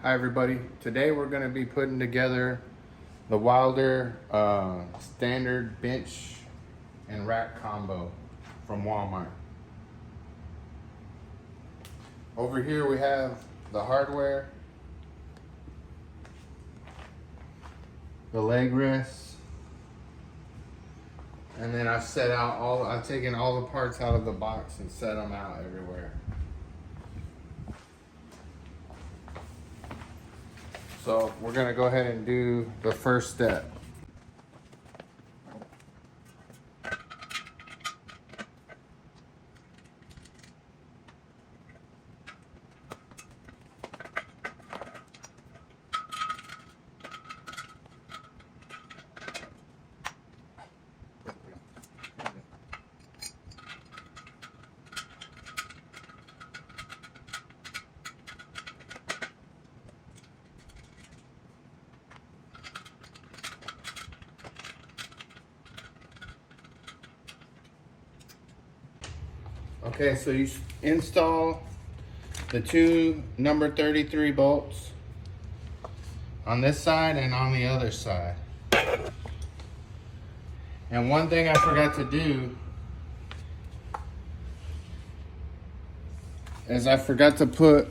Hi everybody. Today we're going to be putting together the Wilder standard bench and rack combo from Walmart. Over here we have the hardware, the leg rests, and then I've taken all the parts out of the box and set them out everywhere. So we're gonna go ahead and do the first step. Okay, so you install the two number 33 bolts on this side and on the other side. And one thing I forgot to do is I forgot to put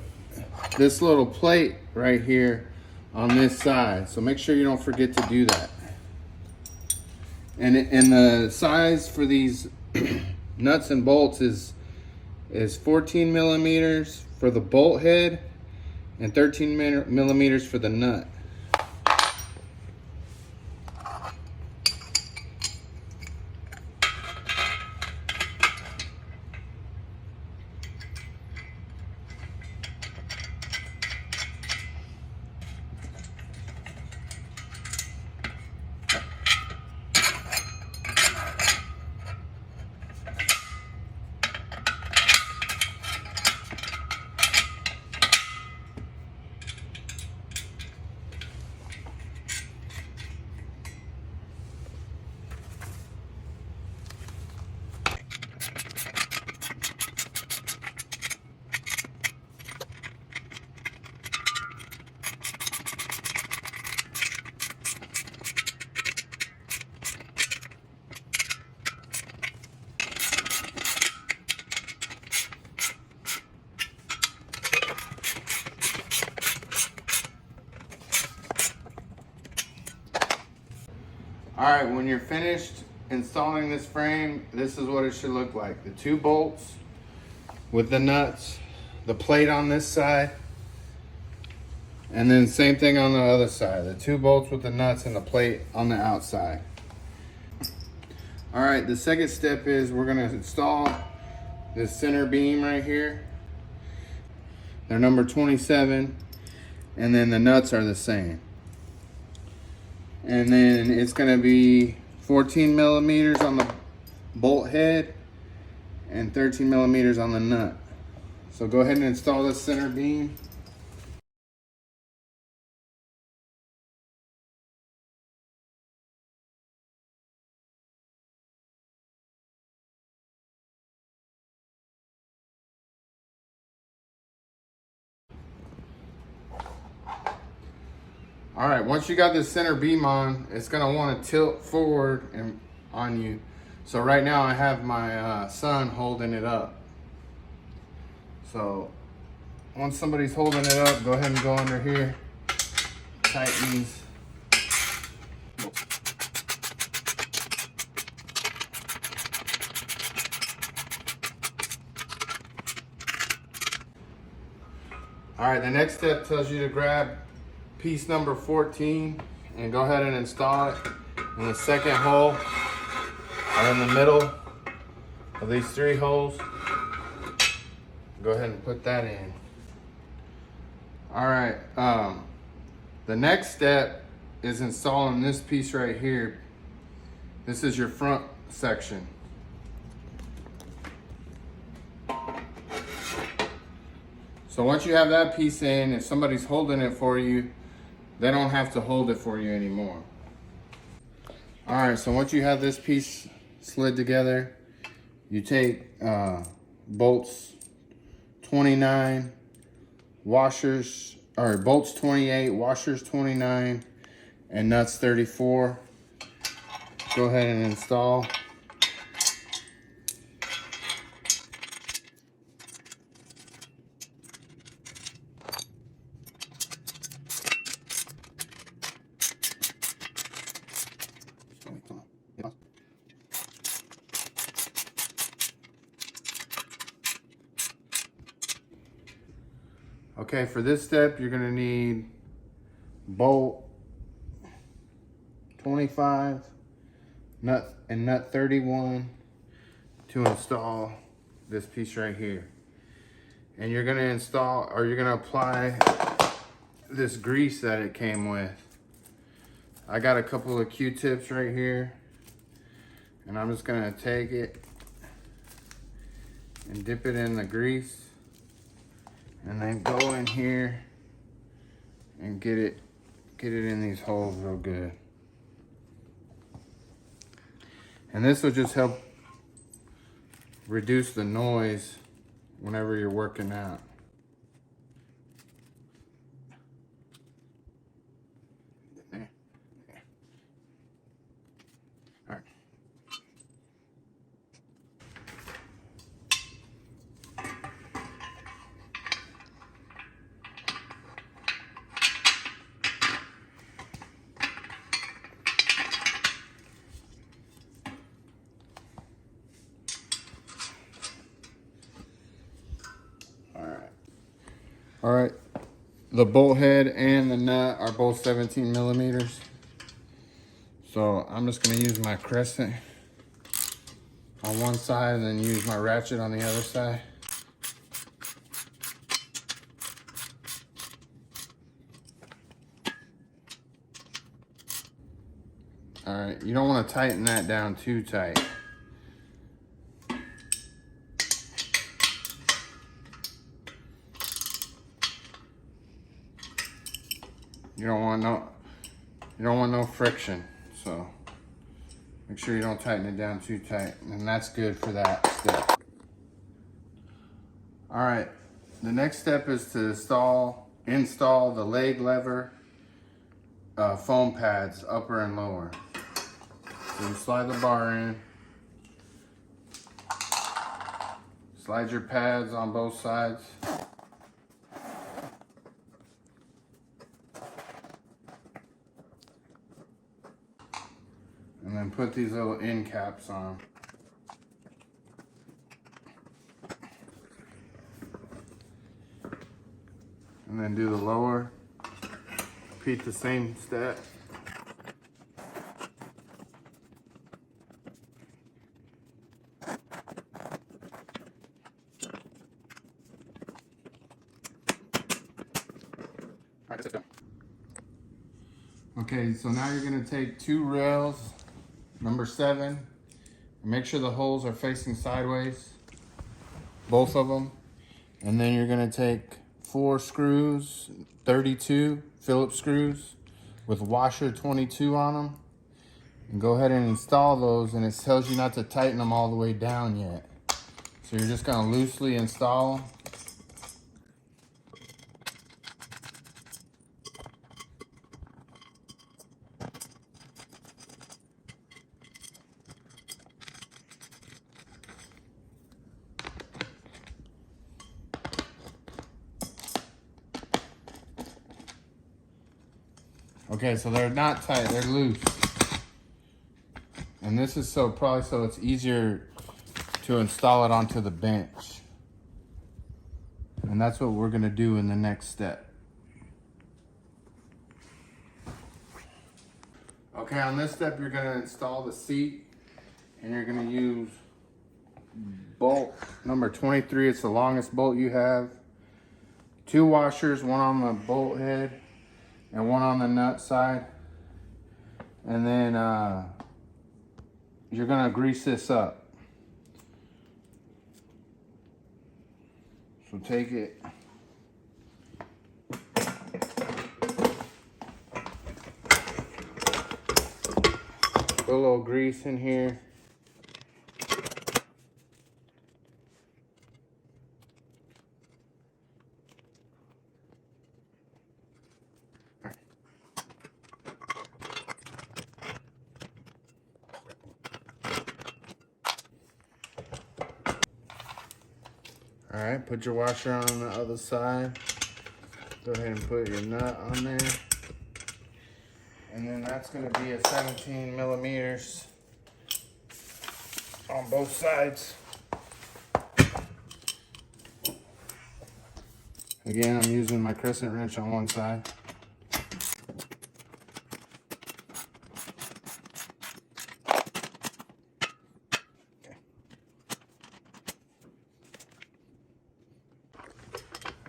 this little plate right here on this side. So make sure you don't forget to do that. And the size for these nuts and bolts is 14 millimeters for the bolt head and 13 millimeters for the nut. All right, when you're finished installing this frame, this is what it should look like. The two bolts with the nuts, the plate on this side, and then same thing on the other side. The two bolts with the nuts and the plate on the outside. All right, the second step is we're gonna install this center beam right here. They're number 27, and then the nuts are the same. And then it's gonna be 14 millimeters on the bolt head and 13 millimeters on the nut. So go ahead and install this center beam. All right, once you got this center beam on, it's gonna wanna tilt forward and on you. So right now I have my son holding it up. So once somebody's holding it up, go ahead and go under here, tighten these. All right, the next step tells you to grab piece number 14 and go ahead and install it in the second hole or in the middle of these three holes. Go ahead and put that in. All right, the next step is installing this piece right here. This is your front section. So once you have that piece in, if somebody's holding it for you, they don't have to hold it for you anymore. All right, so once you have this piece slid together, you take bolts 29, washers All right, bolts 28, washers 29, and nuts 34. Go ahead and install. Okay, for this step, you're gonna need bolt 25, nut 31 to install this piece right here. And you're gonna install, or you're gonna apply this grease that it came with. I got a couple of Q-tips right here, and I'm just gonna take it and dip it in the grease, and then go in here and get it in these holes real good. And this will just help reduce the noise whenever you're working out. There. All right. All right, the bolt head and the nut are both 17 millimeters. So I'm just gonna use my crescent on one side and then use my ratchet on the other side. All right, you don't wanna tighten that down too tight. You don't want no friction, so make sure you don't tighten it down too tight, and that's good for that step. All right, the next step is to install the leg lever foam pads, upper and lower. So you slide the bar in, slide your pads on both sides. And then put these little end caps on. And then do the lower. Repeat the same step. Okay, so now you're gonna take two rails, number 7, and make sure the holes are facing sideways, both of them. And then you're gonna take 4 screws, 32 Phillips screws with washer 22 on them, and go ahead and install those. And it tells you not to tighten them all the way down yet. So you're just gonna loosely install them. Okay, so they're not tight, they're loose. And this is probably so it's easier to install it onto the bench. And that's what we're gonna do in the next step. Okay, on this step, you're gonna install the seat, and you're gonna use bolt number 23. It's the longest bolt you have. 2 washers, one on the bolt head and one on the nut side. And then you're gonna grease this up. So take it. Put a little grease in here. All right, put your washer on the other side. Go ahead and put your nut on there. And then that's gonna be a 17 millimeters on both sides. Again, I'm using my crescent wrench on one side.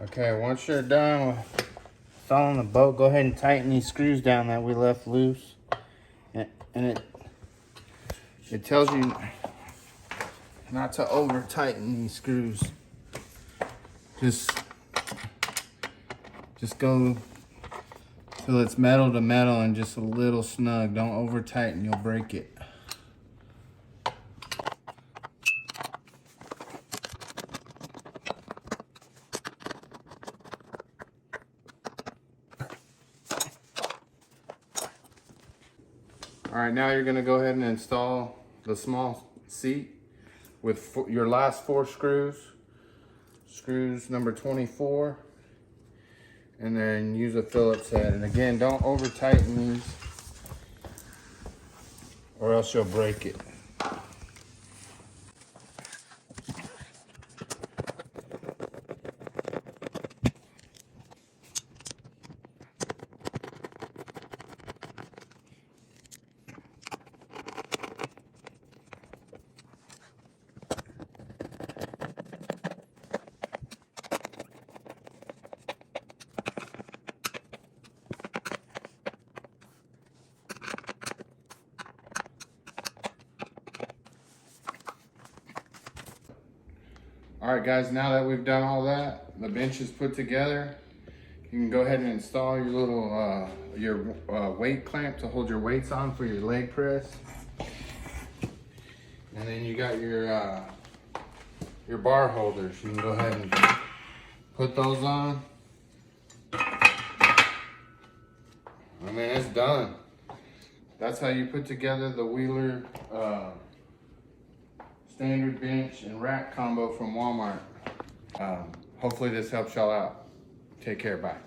Okay, once you're done with installing the boat, go ahead and tighten these screws down that we left loose. And it tells you not to over tighten these screws. Just go till it's metal to metal and just a little snug. Don't over tighten, you'll break it. All right, now you're gonna go ahead and install the small seat with your last 4 screws. Screws number 24, and then use a Phillips head. And again, don't over tighten these or else you'll break it. All right, guys, now that we've done all that, the bench is put together, you can go ahead and install your little weight clamp to hold your weights on for your leg press. And then you got your bar holders. You can go ahead and put those on. I mean, it's done. That's how you put together the Wheeler standard bench and rack combo from Walmart. Hopefully this helps y'all out. Take care, bye.